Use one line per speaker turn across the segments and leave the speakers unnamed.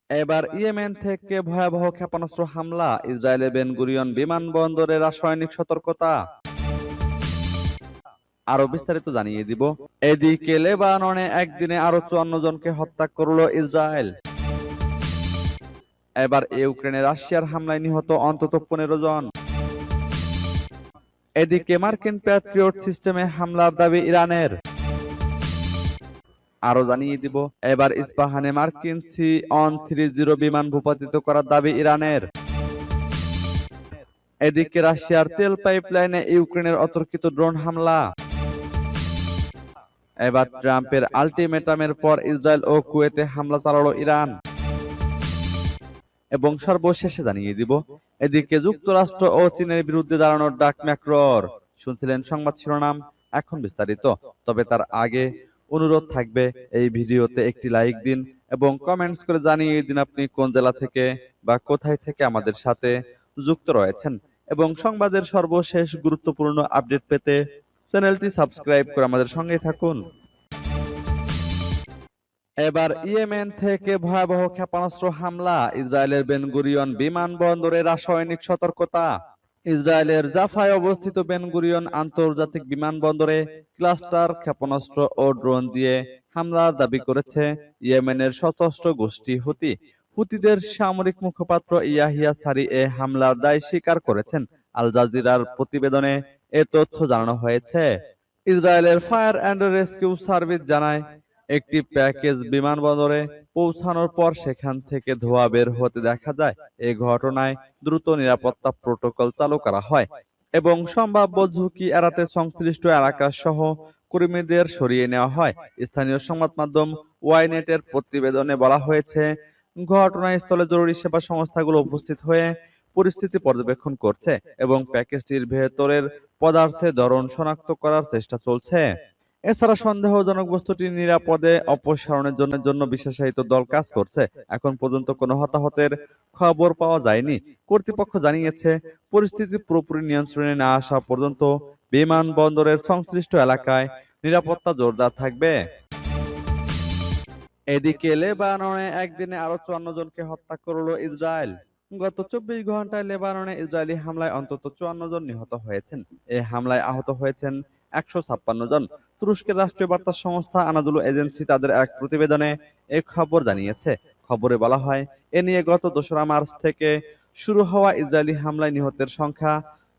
এবার ইয়েমেন থেকে ভয়াবহ ক্ষেপণাস্ত্র হামলা, ইসরায়েলের বেন গুরিয়ন বিমানবন্দরে রাসায়নিক সতর্কতা। আরো বিস্তারিত জানিয়ে দিব। এদিকে লেবাননে একদিনে আরো 54 জনকে হত্যা করলো ইসরায়েল। এবার ইউক্রেনে রাশিয়ার হামলায় নিহত অন্তত 15 জন। এদিকে মার্কিন প্যাট্রিয়ট সিস্টেমে হামলার দাবি ইরানের। আরো জানিয়ে দিব। এবার ইস্পাহানে মার্কিন C-130 বিমান ভূপাতিত করার দাবি ইরানের। এদিকে রাশিয়ার তেল পাইপলাইনে ইউক্রেনের অতর্কিত ড্রোন হামলা। এবার ট্রাম্পের আল্টিমেটামের পর ইসরায়েল ও কুয়েতে হামলা চালালো ইরান। এবং সর্বশেষে জানিয়ে দিব। এদিকে যুক্তরাষ্ট্র ও চীনের বিরুদ্ধে দাঁড়ানোর ডাক ম্যাক্রোর। শুনছিলেন সংবাদ শিরোনাম, এখন বিস্তারিত। তবে তার আগে অনুরোধ থাকবে, এই ভিডিওতে একটি লাইক দিন এবং কমেন্টস করে জানিয়ে দিন আপনি কোন জেলা থেকে বা কোথায় থেকে আমাদের সাথে যুক্ত রয়েছেন। এবং সংবাদের সর্বশেষ গুরুত্বপূর্ণ আপডেট পেতে চ্যানেলটি সাবস্ক্রাইব করে আমাদের সঙ্গেই থাকুন। এবার ইয়েমেন থেকে ভয়াবহ ক্ষেপণাস্ত্র হামলা, ইসরায়েলের বেন গুরিয়ন বিমানবন্দরে রাসায়নিক সতর্কতা। ইসরায়েলের জাফায় অবস্থিত বেন গুরিয়ন আন্তর্জাতিক বিমানবন্দরে ক্লাস্টার ক্ষেপণাস্ত্র ও ড্রোন দিয়ে হামলার দাবি করেছে ইয়েমেনের সশস্ত্র গোষ্ঠী হুতি। হুতিদের সামরিক মুখপাত্র ইয়াহিয়া সারি এ হামলার দায় স্বীকার করেছেন। আল জাজিরার প্রতিবেদনে এ তথ্য জানানো হয়েছে। ইসরায়েলের ফায়ার অ্যান্ড রেস্কিউ সার্ভিস জানায়, একটি প্যাকেজ বিমানবন্দরে পৌঁছানোর পর সেখান থেকে ধোঁয়া বের হতে দেখা যায়। এই ঘটনায় দ্রুত নিরাপত্তা প্রোটোকল চালু করা হয় এবং সম্ভাব্য ঝুঁকি এড়াতে সংশ্লিষ্ট এলাকা সহ কর্মীদের সরিয়ে নেওয়া হয়। স্থানীয় সংবাদ মাধ্যম ওয়াইনেটের প্রতিবেদনে বলা হয়েছে, ঘটনাস্থলে জরুরি সেবা সংস্থাগুলো উপস্থিত হয়ে পরিস্থিতি পর্যবেক্ষণ করছে এবং প্যাকেজটির ভেতরের পদার্থের ধরন শনাক্ত করার চেষ্টা চলছে। এছাড়া সন্দেহজনক বস্তুটি নিরাপদে অপসারণের জন্য বিশেষায়িত দল কাজ করছে। এখন পর্যন্ত কোনো হতাহতের খবর পাওয়া যায়নি। কর্তৃপক্ষ জানিয়েছে, পরিস্থিতি পুরোপুরি নিয়ন্ত্রণে না আসা পর্যন্ত বিমানবন্দরের সংশ্লিষ্ট এলাকায় নিরাপত্তা জোরদার থাকবে। এদিকে লেবাননে একদিনে আরো 54 জনকে হত্যা করলো ইসরায়েল। গত 24 ঘন্টায় লেবাননে ইসরায়েলি হামলায় অন্তত 54 জন নিহত হয়েছেন। এই হামলায় আহত হয়েছেন 156 জন। তুরস্কের রাষ্ট্রীয় বার্তা সংস্থা আনাদুলু এজেন্সি তাদের এক প্রতিবেদনে এই খবর জানিয়েছে। খবরে বলা হয়, এ নিয়ে গত 2রা মার্চ থেকে শুরু হওয়া ইসরায়েলি হামলায় নিহতের সংখ্যা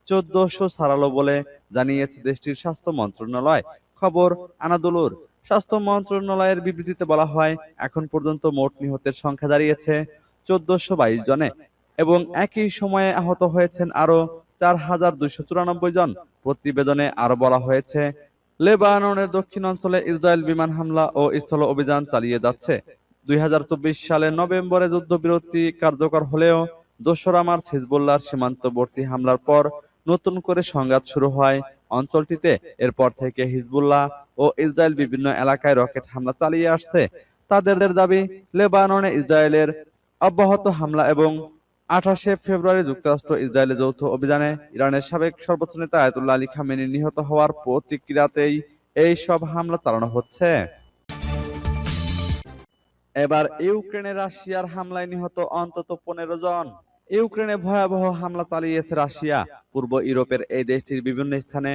1400 ছাড়ালো বলে জানিয়েছে দেশটির স্বাস্থ্য মন্ত্রণালয়। খবর আনাদুলুর। স্বাস্থ্য মন্ত্রণালয়ের বিবৃতিতে বলা হয়, এখন পর্যন্ত মোট নিহতের সংখ্যা দাঁড়িয়েছে 1422 জনে এবং একই সময়ে আহত হয়েছেন আরো 4294 জন। প্রতিবেদনে আরো বলা হয়েছে, লেবাননের দক্ষিণ অঞ্চলে ইসরায়েল বিমান হামলা ও স্থল অভিযান চালিয়ে যাচ্ছে। 2024 সালের নভেম্বরে যুদ্ধবিরতি কার্যকর হলেও 2রা মার্চ হিজবুল্লাহর সীমান্তবর্তী হামলার পর নতুন করে সংঘাত শুরু হয় অঞ্চলটিতে। এরপর থেকে হিজবুল্লাহ ও ইসরায়েল বিভিন্ন এলাকায় রকেট হামলা চালিয়ে আসছে। তাদের দাবি, লেবাননে ইসরায়েলের অব্যাহত হামলা এবং 28শে ফেব্রুয়ারি যুক্তরাষ্ট্র ইসরায়েলের যৌথ অভিযানে ইরানের সাবেক সর্বোচ্চ নেতা আয়াতুল্লাহ আলী খামেনি নিহত হওয়ার প্রতিক্রিয়াতেই এই সব হামলা চালানো হচ্ছে। এবার ইউক্রেনে রাশিয়ার হামলায় নিহত অন্তত 15 জন। ইউক্রেনে ভয়াবহ হামলা চালিয়েছে রাশিয়া। পূর্ব ইউরোপের এই দেশটির বিভিন্ন স্থানে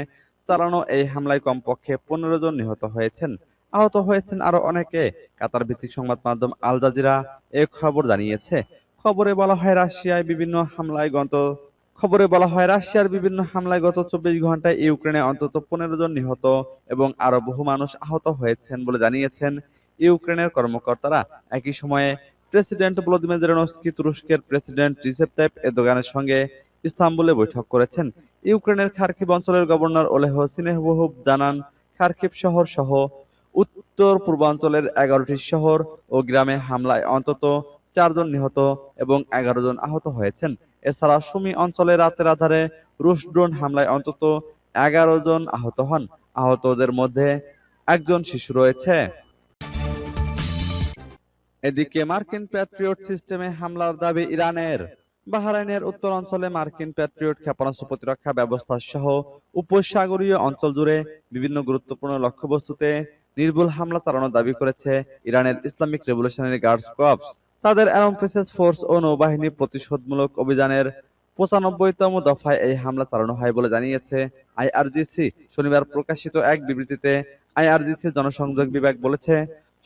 চালানো এই হামলায় কমপক্ষে 15 জন নিহত হয়েছেন। আহত হয়েছেন আরো অনেকে। কাতার ভিত্তিক সংবাদ মাধ্যম আল জাজিরা এ খবর জানিয়েছে। খবরে বলা হয়, রাশিয়ার বিভিন্ন হামলায় গত 24 ঘন্টায় ইউক্রেনে অন্তত 15 জন নিহত এবং আরো বহু মানুষ আহত হয়েছেন বলে জানিয়েছেন ইউক্রেনের কর্মকর্তারা। একই সময়ে প্রেসিডেন্ট ভলোদিমির জেলেনস্কি তুরস্কের প্রেসিডেন্ট রিসেপ তাইপ এরদোগানের সঙ্গে ইস্তাম্বুলে বৈঠক করেছেন। ইউক্রেনের খার্কিভ অঞ্চলের গভর্নর ওলেহ সিনেহভোভ জানান, খার্কিভ শহর সহ উত্তর পূর্বাঞ্চলের 11টি শহর ও গ্রামে হামলায় অন্তত 4 জন নিহত এবং 11 জন আহত হয়েছেন। এছাড়া সুমি অঞ্চলে রাতের আধারে রুশ ড্রোন হামলায় অন্তত 11 জন আহত হন। আহতদের মধ্যে একজন শিশু রয়েছে। এদিকে মার্কিন প্যাট্রিয়ট সিস্টেমে হামলার দাবি ইরানের। বাহরাইনের উত্তর অঞ্চলে মার্কিন প্যাট্রিয়ট ক্ষেপণাস্ত্র প্রতিরক্ষা ব্যবস্থা সহ উপসাগরীয় অঞ্চল জুড়ে বিভিন্ন গুরুত্বপূর্ণ লক্ষ্যবস্তুতে নির্ভুল হামলা চালানোর দাবি করেছে ইরানের ইসলামিক রেভলিউশনারি গার্ডস কর্পস। তাদের আর্মড ফোর্স ও নৌবাহিনী প্রতিশোধমূলক অভিযানের 95তম দফায় এই হামলা চালানো হয় বলে জানিয়েছে আইআরজিসি। শনিবার প্রকাশিত এক বিবৃতিতে আইআরজিসির জনসংযোগ বিভাগ বলেছে,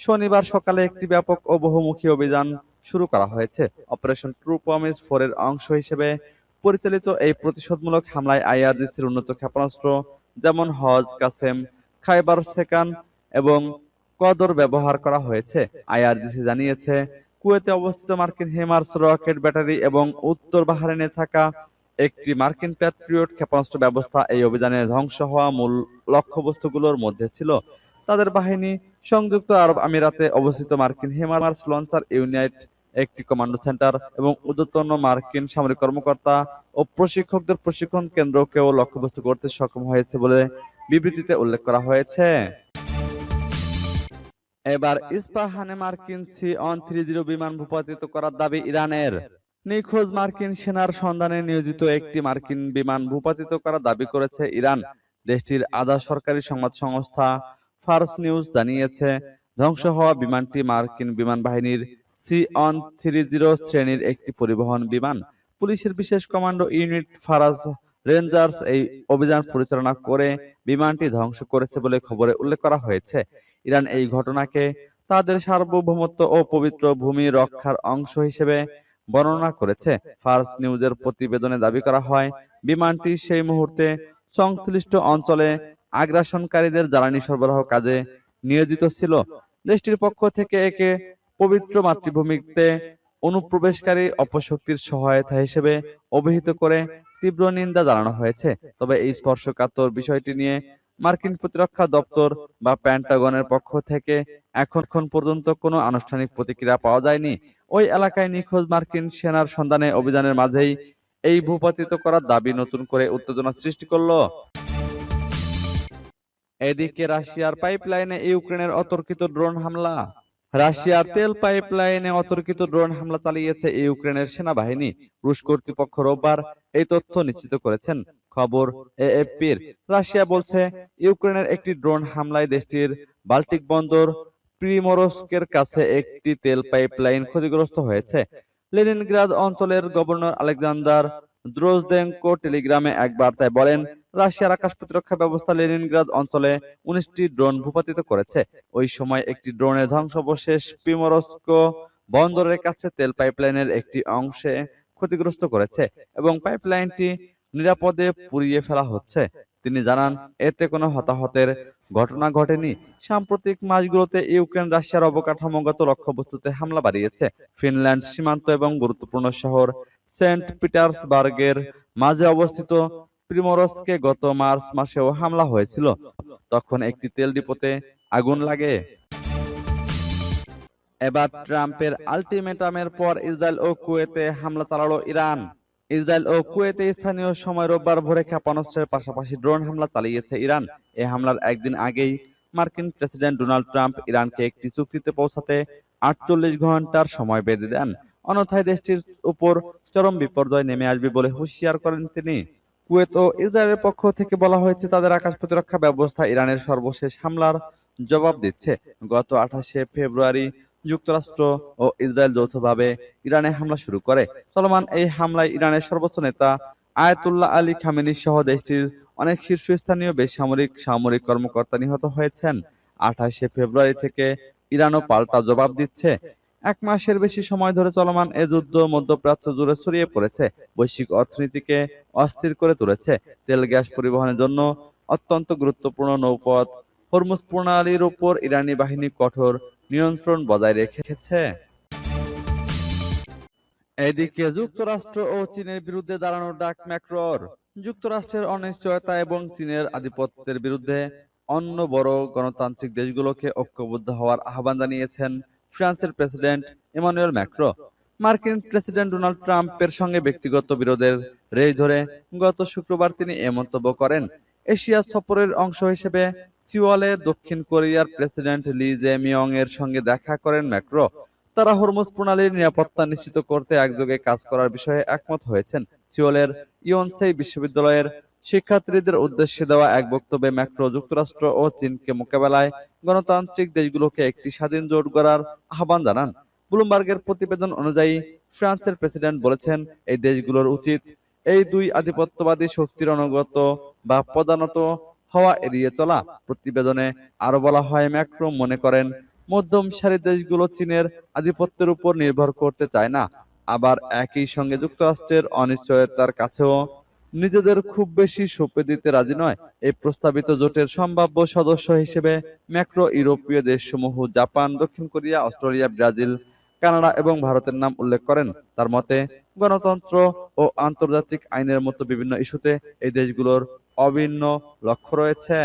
শনিবার সকালে একটি ব্যাপক ও বহুমুখী অভিযান শুরু করা হয়েছে। অপারেশন ট্রু প্রমিস 4 এর অংশ হিসেবে পরিচালিত এই প্রতিশোধমূলক হামলায় আইআরজিসির উন্নত ক্ষেপণাস্ত্র যেমন হজ, কাসেম, খাইবার সেকান এবং কদর ব্যবহার করা হয়েছে। আইআরজিসি জানিয়েছে, কুয়েতে অবস্থিত মার্কিন হেমার্স রকেট ব্যাটারি এবং উত্তর বাহরাইনে থাকা একটি মার্কিন প্যাট্রিয়ট ক্ষেপণাস্ত্র ব্যবস্থা এই অভিযানে ধ্বংস হওয়া মূল লক্ষ্যবস্তুগুলোর মধ্যে ছিল। তাদের বাহিনী সংযুক্ত আরব আমিরাতে অবস্থিত মার্কিন হেমার্স লঞ্চার ইউনিট, একটি কমান্ডো সেন্টার এবং ঊর্ধ্বতন মার্কিন সামরিক কর্মকর্তা ও প্রশিক্ষকদের প্রশিক্ষণ কেন্দ্রকেও লক্ষ্যবস্তু করতে সক্ষম হয়েছে বলে বিবৃতিতে উল্লেখ করা হয়েছে। এবার ইস্পাহানে মার্কিন C-130 বিমান ভূপাতিত করার দাবি ইরানের। নিখোঁজ মার্কিন সেনার সন্ধানে নিয়োজিত একটি মার্কিন বিমান ভূপাতিত করার দাবি করেছে ইরান। দেশটির আধা সরকারি সংবাদ সংস্থা ফার্স নিউজ জানিয়েছে, ধ্বংস হওয়া বিমানটি মার্কিন বিমান বাহিনীর C-130 শ্রেণীর একটি পরিবহন বিমান। পুলিশের বিশেষ কমান্ডো ইউনিট ফারাজ রেঞ্জার্স এই অভিযান পরিচালনা করে বিমানটি ধ্বংস করেছে বলে খবরে উল্লেখ করা হয়েছে। ইরান এই ঘটনাকে তাদের সার্বভৌমত্ব ও পবিত্র ভূমি রক্ষার অংশ হিসেবে বর্ণনা করেছে। ফার্স নিউজের প্রতিবেদনে দাবি করা হয়, বিমানটি সেই মুহূর্তে সংশ্লিষ্ট অঞ্চলে আগ্রাসনকারীদের জ্বালানি সরবরাহ কাজে নিয়োজিত ছিল। দেশটির পক্ষ থেকে একে পবিত্র মাতৃভূমিতে অনুপ্রবেশকারী অপশক্তির সহায়তা হিসেবে অভিহিত করে তীব্র নিন্দা জানানো হয়েছে। তবে এই স্পর্শকাতর বিষয়টি নিয়ে মার্কিন প্রতিরক্ষা দপ্তর বা পেন্টাগনের পক্ষ থেকে এখন পর্যন্ত কোনো আনুষ্ঠানিক প্রতিক্রিয়া পাওয়া যায়নি। ওই এলাকায় নিখোঁজ মার্কিন সেনার সন্ধানে অভিযানের মাঝেই এই ভূপাতিত করার দাবি নতুন করে উত্তেজনা সৃষ্টি করল। এদিকে রাশিয়ার পাইপলাইনে ইউক্রেনের অতর্কিত ড্রোন হামলা। রাশিয়ার তেল পাইপলাইনে অতর্কিত ড্রোন হামলা চালিয়েছে ইউক্রেনের সেনাবাহিনী। রুশ কর্তৃপক্ষ রোববার এই তথ্য নিশ্চিত করেছেন। খবর এএফপির। রাশিয়া বলছে, ইউক্রেনের একটি ড্রোন হামলায় দেশটির বাল্টিক বন্দর প্রিমোরস্কের কাছে একটি তেল পাইপলাইন ক্ষতিগ্রস্ত হয়েছে। লেনিনগ্রাদ অঞ্চলের গভর্নর আলেকজান্ডার দ্রোজদেঙ্কো টেলিগ্রামে এক বার্তায় বলেন, রাশিয়ার আকাশ প্রতিরক্ষা ব্যবস্থা লেনিনগ্রাদ অঞ্চলে 19টি ড্রোন ভূপাতিত করেছে। ওই সময় একটি ড্রোনের ধ্বংসাবশেষ প্রিমোরস্ক বন্দরের কাছে তেল পাইপলাইনের একটি অংশে ক্ষতিগ্রস্ত করেছে এবং পাইপলাইনটি নিরাপদে পুড়িয়ে ফেলা হচ্ছে। তিনি জানান, এতে কোনো হতাহতের ঘটনা ঘটেনি। সাম্প্রতিক মাসগুলোতে ইউক্রেন রাশিয়ার অবকাঠামোগত লক্ষ্যবস্তুতে হামলা বাড়িয়েছে। ফিনল্যান্ড সীমান্ত এবং গুরুত্বপূর্ণ শহর সেন্ট পিটার্সবার্গের মাঝে অবস্থিত প্রিমোরস্কে গত মার্চ মাসেও হামলা হয়েছিল। তখন একটি তেল ডিপোতে আগুন লাগে। এবার ট্রাম্পের আল্টিমেটামের পর ইসরায়েল ও কুয়েতে হামলা চালালো ইরান। ইসরায়েল ও কুয়েতে স্থানীয় সময় রোববার ভোরে ক্ষেপণাস্ত্রের পাশাপাশি ড্রোন হামলা চালিয়েছে ইরান। এই হামলার একদিন আগেই মার্কিন প্রেসিডেন্ট ডোনাল্ড ট্রাম্প ইরানকে একটি চুক্তিতে পৌঁছাতে 48 ঘন্টার সময় বেঁধে দেন। অন্যথায় দেশটির উপর চরম বিপর্যয় নেমে আসবে বলে হুঁশিয়ার করেন তিনি। কুয়েত ও ইসরায়েলের পক্ষ থেকে বলা হয়েছে, তাদের আকাশ প্রতিরক্ষা ব্যবস্থা ইরানের সর্বশেষ হামলার জবাব দিচ্ছে। গত 28 ফেব্রুয়ারি যুক্তরাষ্ট্র ও ইসরায়েল যৌথভাবে ইরানে হামলা শুরু করে। চলমান এই হামলায় ইরানের সর্বোচ্চ নেতা আয়াতুল্লাহ আলী খামেনি সহ দেশটির অনেক শীর্ষস্থানীয় সামরিক কর্মকর্তা নিহত হয়েছেন। 28 ফেব্রুয়ারি থেকে ইরানও পাল্টা জবাব দিচ্ছে। 1 মাসের বেশি সময় ধরে চলমান এ যুদ্ধ মধ্যপ্রাচ্য জুড়ে ছড়িয়ে পড়েছে, বৈশ্বিক অর্থনীতিকে অস্থির করে তুলেছে। তেল গ্যাস পরিবহনের জন্য অত্যন্ত গুরুত্বপূর্ণ নৌপথ হরমুজ প্রণালীর উপর ইরানি বাহিনী কঠোর নিয়ন্ত্রণ বজায় রেখেছে। এদিকে যুক্তরাষ্ট্র ও চীনের বিরুদ্ধে দাঁড়ানোর ডাক ম্যাক্রোর। যুক্তরাষ্ট্রের অনিশ্চয়তা এবং চীনের আধিপত্যের বিরুদ্ধে অন্য বড় গণতান্ত্রিক দেশগুলোকে ঐক্যবদ্ধ হওয়ার আহ্বান জানিয়েছেন ফ্রান্সের প্রেসিডেন্ট ইমানুয়েল ম্যাক্রো। মার্কিন প্রেসিডেন্ট ডোনাল্ড ট্রাম্পের সঙ্গে ব্যক্তিগত বিরোধের রেশ ধরে গত শুক্রবার তিনি এ মন্তব্য করেন। এশিয়া সফরের অংশ হিসেবে সিওলে দক্ষিণ কোরিয়ার প্রেসিডেন্ট লি জে-মিয়ং এর সঙ্গে দেখা করেন ম্যাক্রো। তারা হরমুজ প্রণালীর নিরাপত্তা নিশ্চিত করতে একযোগে কাজ করার বিষয়ে একমত হয়েছেন। সিওলের ইয়োনসেই বিশ্ববিদ্যালয়ের শিক্ষার্থীদের উদ্দেশ্যে দেওয়া এক বক্তব্যে ম্যাক্রো যুক্তরাষ্ট্র ও চীনকে মোকাবেলায় গণতান্ত্রিক দেশগুলোকে একটি স্বাধীন জোট গড়ার আহ্বান জানান। ব্লুমবার্গের প্রতিবেদন অনুযায়ী ফ্রান্সের প্রেসিডেন্ট বলেছেন, এই দেশগুলোর উচিত এই দুই আধিপত্যবাদী শক্তির অনুগত বা প্রধানত হওয়া এড়িয়ে চলা। প্রতিবেদনে আরো বলা হয়, ম্যাক্রো মনে করেন মধ্যম সারির দেশগুলো চীনের আধিপত্যের উপর নির্ভর করতে চায় না, আবার একই সঙ্গে যুক্তরাষ্ট্রের অনিশ্চয়তার কাছেও নিজেদের খুব বেশি সঁপে দিতে রাজি নয়। এই প্রস্তাবিত জোটের সম্ভাব্য সদস্য হিসেবে ম্যাক্রো ইউরোপীয় দেশসমূহ জাপান, দক্ষিণ কোরিয়া, অস্ট্রেলিয়া, ব্রাজিল, কানাডা এবং ভারতের নাম উল্লেখ করেন। তার মতে, গণতন্ত্র ও আন্তর্জাতিক আইনের মতো বিভিন্ন ইস্যুতে এই দেশগুলোর অভিন্ন লক্ষ্য রয়েছে।